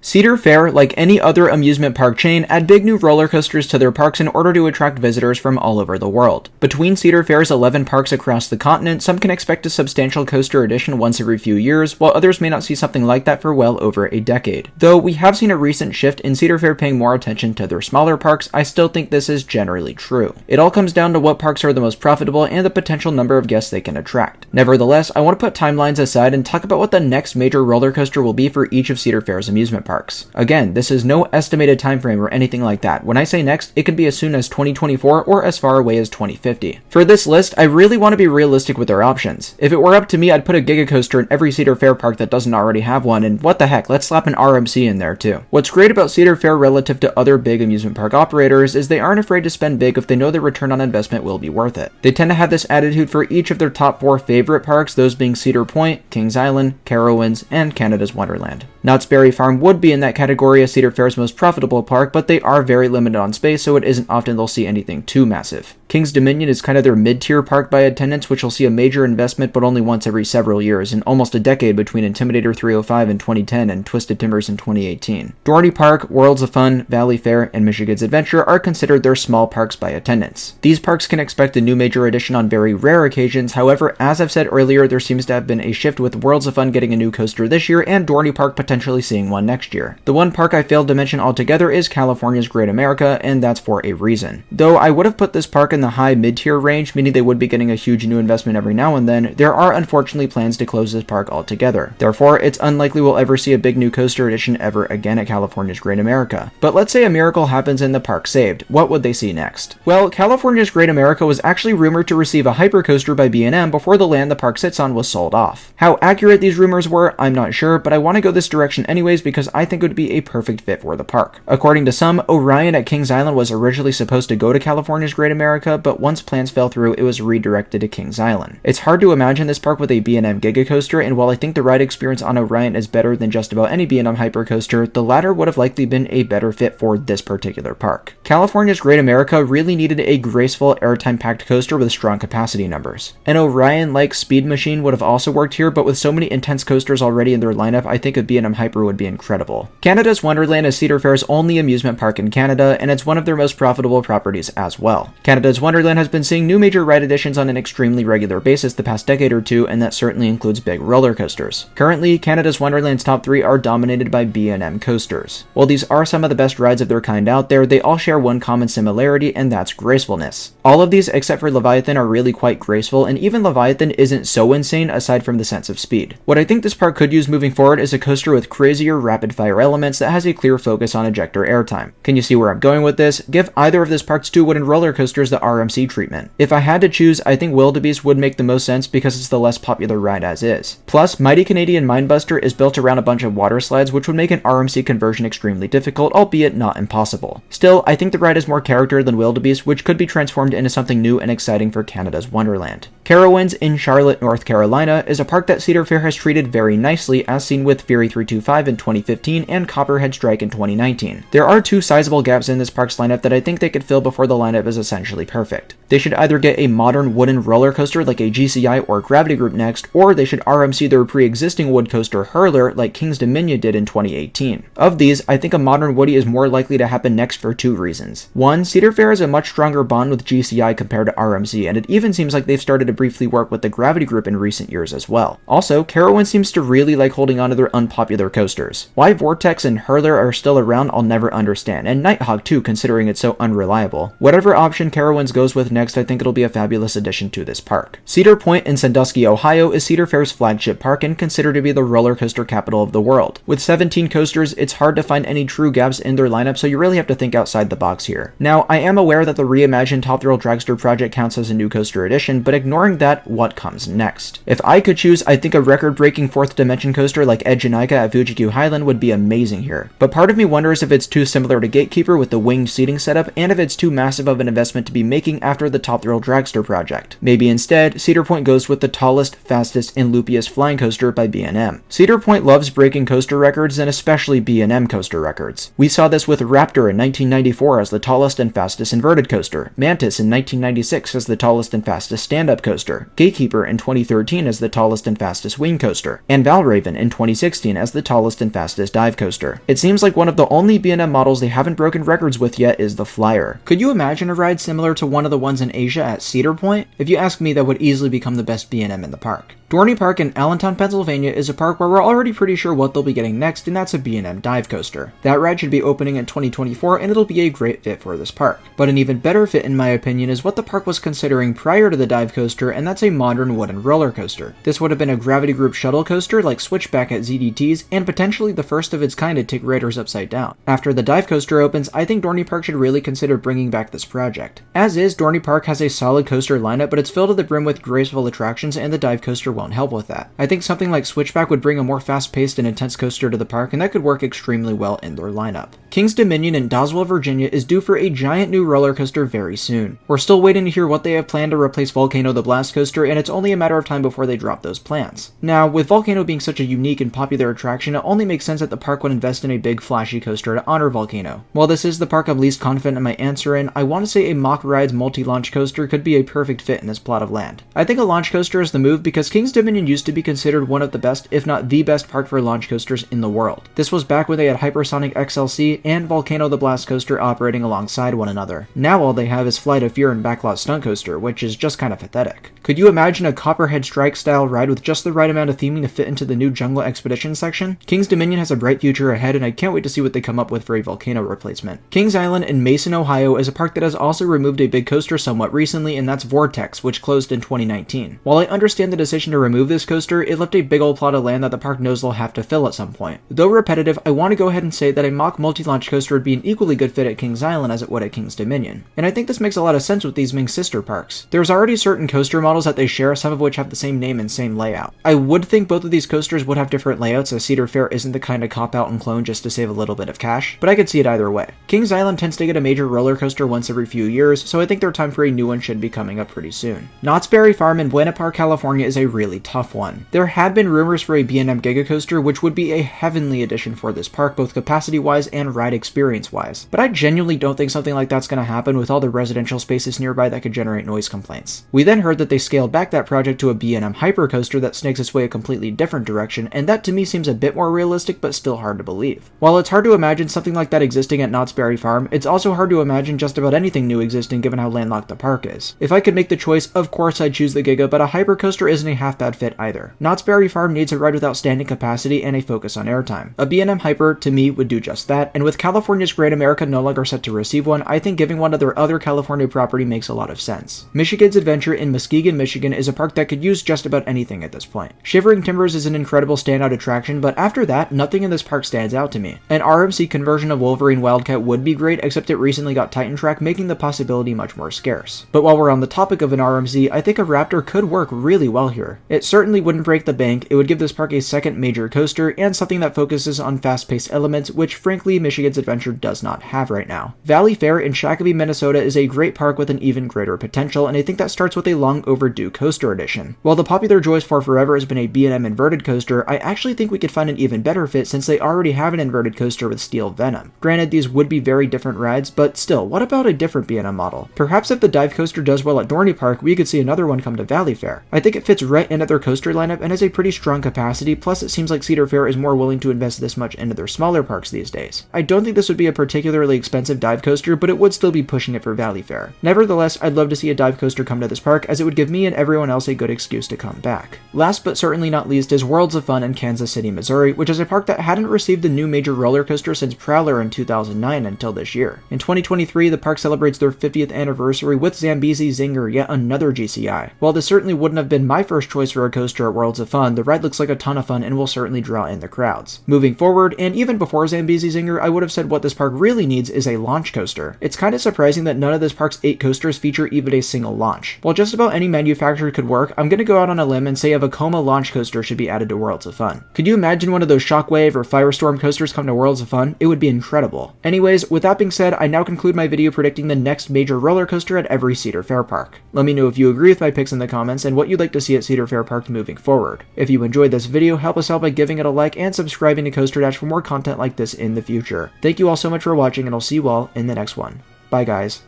Cedar Fair, like any other amusement park chain, add big new roller coasters to their parks in order to attract visitors from all over the world. Between Cedar Fair's 11 parks across the continent, some can expect a substantial coaster addition once every few years, while others may not see something like that for well over a decade. Though we have seen a recent shift in Cedar Fair paying more attention to their smaller parks, I still think this is generally true. It all comes down to what parks are the most profitable and the potential number of guests they can attract. Nevertheless, I want to put timelines aside and talk about what the next major roller coaster will be for each of Cedar Fair's amusement parks. Again, this is no estimated time frame or anything like that. When I say next, it could be as soon as 2024 or as far away as 2050. For this list, I really want to be realistic with their options. If it were up to me, I'd put a Giga Coaster in every Cedar Fair park that doesn't already have one, and what the heck, let's slap an RMC in there too. What's great about Cedar Fair relative to other big amusement park operators is they aren't afraid to spend big if they know their return on investment will be worth it. They tend to have this attitude for each of their top 4 favorite parks, those being Cedar Point, Kings Island, Carowinds, and Canada's Wonderland. Knott's Berry Farm would be in that category as Cedar Fair's most profitable park, but they are very limited on space, so it isn't often they'll see anything too massive. King's Dominion is kind of their mid-tier park by attendance, which will see a major investment but only once every several years, and almost a decade between Intimidator 305 in 2010 and Twisted Timbers in 2018. Dorney Park, Worlds of Fun, Valleyfair, and Michigan's Adventure are considered their small parks by attendance. These parks can expect a new major addition on very rare occasions, however, as I've said earlier, there seems to have been a shift with Worlds of Fun getting a new coaster this year and Dorney Park potentially seeing one next year. The one park I failed to mention altogether is California's Great America, and that's for a reason. Though I would have put this park in the high mid-tier range, meaning they would be getting a huge new investment every now and then, there are unfortunately plans to close this park altogether. Therefore, it's unlikely we'll ever see a big new coaster addition ever again at California's Great America. But let's say a miracle happens and the park saved. What would they see next? Well, California's Great America was actually rumored to receive a hypercoaster by B&M before the land the park sits on was sold off. How accurate these rumors were, I'm not sure, but I want to go this direction anyways because I think it would be a perfect fit for the park. According to some, Orion at Kings Island was originally supposed to go to California's Great America, but once plans fell through, it was redirected to Kings Island. It's hard to imagine this park with a B&M Giga Coaster, and while I think the ride experience on Orion is better than just about any B&M hypercoaster, the latter would have likely been a better fit for this particular park. California's Great America really needed a graceful, airtime-packed coaster with strong capacity numbers. An Orion-like Speed Machine would have also worked here, but with so many intense coasters already in their lineup, I think a B&M Hyper would be incredible. Canada's Wonderland is Cedar Fair's only amusement park in Canada, and it's one of their most profitable properties as well. Canada's Wonderland has been seeing new major ride additions on an extremely regular basis the past decade or two, and that certainly includes big roller coasters. Currently, Canada's Wonderland's top 3 are dominated by B&M coasters. While these are some of the best rides of their kind out there, they all share one common similarity, and that's gracefulness. All of these, except for Leviathan, are really quite graceful, and even Leviathan isn't so insane aside from the sense of speed. What I think this park could use moving forward is a coaster with crazier rapid-fire elements that has a clear focus on ejector airtime. Can you see where I'm going with this? Give either of this park's 2 wooden roller coasters the RMC treatment. If I had to choose, I think Wildebeest would make the most sense because it's the less popular ride as is. Plus, Mighty Canadian Mindbuster is built around a bunch of water slides, which would make an RMC conversion extremely difficult, albeit not impossible. Still, I think the ride has more character than Wildebeest, which could be transformed into something new and exciting for Canada's Wonderland. Carowinds in Charlotte, North Carolina is a park that Cedar Fair has treated very nicely, as seen with Fury 325 in 2015 and Copperhead Strike in 2019. There are 2 sizable gaps in this park's lineup that I think they could fill before the lineup is essentially perfect. They should either get a modern wooden roller coaster like a GCI or Gravity Group next, or they should RMC their pre-existing wood coaster Hurler like King's Dominion did in 2018. Of these, I think a modern Woody is more likely to happen next for 2 reasons. One, Cedar Fair has a much stronger bond with GCI compared to RMC, and it even seems like they've started to briefly work with the Gravity Group in recent years as well. Also, Carowinds seems to really like holding onto their unpopular coasters. Why Vortex and Hurler are still around, I'll never understand, and Nighthawk too, considering it's so unreliable. Whatever option Carowinds goes with next, I think it'll be a fabulous addition to this park. Cedar Point in Sandusky, Ohio is Cedar Fair's flagship park and considered to be the roller coaster capital of the world. With 17 coasters, it's hard to find any true gaps in their lineup, so you really have to think outside the box here. Now, I am aware that the reimagined Top Thrill Dragster project counts as a new coaster addition, but ignoring that, what comes next? If I could choose, I think a record-breaking 4th dimension coaster like Edge and Ica at Fuji-Q Highland would be amazing here. But part of me wonders if it's too similar to Gatekeeper with the winged seating setup, and if it's too massive of an investment to be made making after the Top Thrill Dragster project. Maybe instead, Cedar Point goes with the tallest, fastest, and loopiest flying coaster by B&M. Cedar Point loves breaking coaster records, and especially B&M coaster records. We saw this with Raptor in 1994 as the tallest and fastest inverted coaster, Mantis in 1996 as the tallest and fastest stand-up coaster, Gatekeeper in 2013 as the tallest and fastest wing coaster, and Valraven in 2016 as the tallest and fastest dive coaster. It seems like one of the only B&M models they haven't broken records with yet is the Flyer. Could you imagine a ride similar to one of the ones in Asia at Cedar Point? If you ask me, that would easily become the best B&M in the park. Dorney Park in Allentown, Pennsylvania is a park where we're already pretty sure what they'll be getting next, and that's a B&M dive coaster. That ride should be opening in 2024, and it'll be a great fit for this park. But an even better fit in my opinion is what the park was considering prior to the dive coaster, and that's a modern wooden roller coaster. This would have been a gravity group shuttle coaster like Switchback at ZDT's, and potentially the first of its kind to take riders upside down. After the dive coaster opens, I think Dorney Park should really consider bringing back this project. As is, Dorney Park has a solid coaster lineup, but it's filled to the brim with graceful attractions, and the dive coaster won't help with that. I think something like Switchback would bring a more fast-paced and intense coaster to the park, and that could work extremely well in their lineup. King's Dominion in Doswell, Virginia is due for a giant new roller coaster very soon. We're still waiting to hear what they have planned to replace Volcano the Blast Coaster, and it's only a matter of time before they drop those plans. Now, with Volcano being such a unique and popular attraction, it only makes sense that the park would invest in a big flashy coaster to honor Volcano. While this is the park I'm least confident in my answer in, I want to say a Mock Rides multi-launch coaster could be a perfect fit in this plot of land. I think a launch coaster is the move because King's Dominion used to be considered one of the best, if not the best park for launch coasters in the world. This was back when they had Hypersonic XLC and Volcano the Blast Coaster operating alongside one another. Now all they have is Flight of Fear and Backlot Stunt Coaster, which is just kind of pathetic. Could you imagine a Copperhead Strike style ride with just the right amount of theming to fit into the new Jungle Expedition section? King's Dominion has a bright future ahead, and I can't wait to see what they come up with for a Volcano replacement. Kings Island in Mason, Ohio is a park that has also removed a big coaster somewhat recently, and that's Vortex, which closed in 2019. While I understand the decision to remove this coaster, it left a big old plot of land that the park knows they'll have to fill at some point. Though repetitive, I want to go ahead and say that a mock multi-launch coaster would be an equally good fit at Kings Island as it would at Kings Dominion. And I think this makes a lot of sense with these being sister parks. There's already certain coaster models that they share, some of which have the same name and same layout. I would think both of these coasters would have different layouts, as Cedar Fair isn't the kind of cop-out and clone just to save a little bit of cash, but I could see it either way. Kings Island tends to get a major roller coaster once every few years, so I think their time for a new one should be coming up pretty soon. Knott's Berry Farm in Buena Park, California is a really tough one. There had been rumors for a B&M Giga Coaster, which would be a heavenly addition for this park, both capacity-wise and ride experience-wise. But I genuinely don't think something like that's going to happen with all the residential spaces nearby that could generate noise complaints. We then heard that they scaled back that project to a B&M Hyper Coaster that snakes its way a completely different direction, and that to me seems a bit more realistic but still hard to believe. While it's hard to imagine something like that existing at Knott's Berry Farm, it's also hard to imagine just about anything new existing given how landlocked the park is. If I could make the choice, of course I'd choose the Giga, but a Hyper Coaster isn't a half bad fit either. Knott's Berry Farm needs a ride with outstanding capacity and a focus on airtime. A B&M Hyper, to me, would do just that, and with California's Great America no longer set to receive one, I think giving one to their other California property makes a lot of sense. Michigan's Adventure in Muskegon, Michigan is a park that could use just about anything at this point. Shivering Timbers is an incredible standout attraction, but after that, nothing in this park stands out to me. An RMC conversion of Wolverine Wildcat would be great, except it recently got Titan Track, making the possibility much more scarce. But while we're on the topic of an RMC, I think a Raptor could work really well here. It certainly wouldn't break the bank, it would give this park a second major coaster, and something that focuses on fast-paced elements, which frankly Michigan's Adventure does not have right now. Valleyfair in Shakopee, Minnesota is a great park with an even greater potential, and I think that starts with a long overdue coaster edition. While the popular choice for forever has been a B&M inverted coaster, I actually think we could find an even better fit since they already have an inverted coaster with Steel Venom. Granted, these would be very different rides, but still, what about a different B&M model? Perhaps if the dive coaster does well at Dorney Park, we could see another one come to Valleyfair. I think it fits right into their coaster lineup and has a pretty strong capacity, plus it seems like Cedar Fair is more willing to invest this much into their smaller parks these days. I don't think this would be a particularly expensive dive coaster, but it would still be pushing it for Valleyfair. Nevertheless, I'd love to see a dive coaster come to this park, as it would give me and everyone else a good excuse to come back. Last but certainly not least is Worlds of Fun in Kansas City, Missouri, which is a park that hadn't received the new major roller coaster since Prowler in 2009 until this year. In 2023, the park celebrates their 50th anniversary with Zambezi Zinger, yet another GCI. While this certainly wouldn't have been my first choice for a coaster at Worlds of Fun, the ride looks like a ton of fun and will certainly draw in the crowds. Moving forward, and even before Zambezi Zinger, I would have said what this park really needs is a launch coaster. It's kind of surprising that none of this park's 8 coasters feature even a single launch. While just about any manufactured could work, I'm gonna go out on a limb and say a Vekoma launch coaster should be added to Worlds of Fun. Could you imagine one of those Shockwave or Firestorm coasters come to Worlds of Fun? It would be incredible. Anyways, with that being said, I now conclude my video predicting the next major roller coaster at every Cedar Fair park. Let me know if you agree with my picks in the comments and what you'd like to see at Cedar Fair Park moving forward. If you enjoyed this video, help us out by giving it a like and subscribing to Coaster Dash for more content like this in the future. Thank you all so much for watching, and I'll see you all in the next one. Bye guys.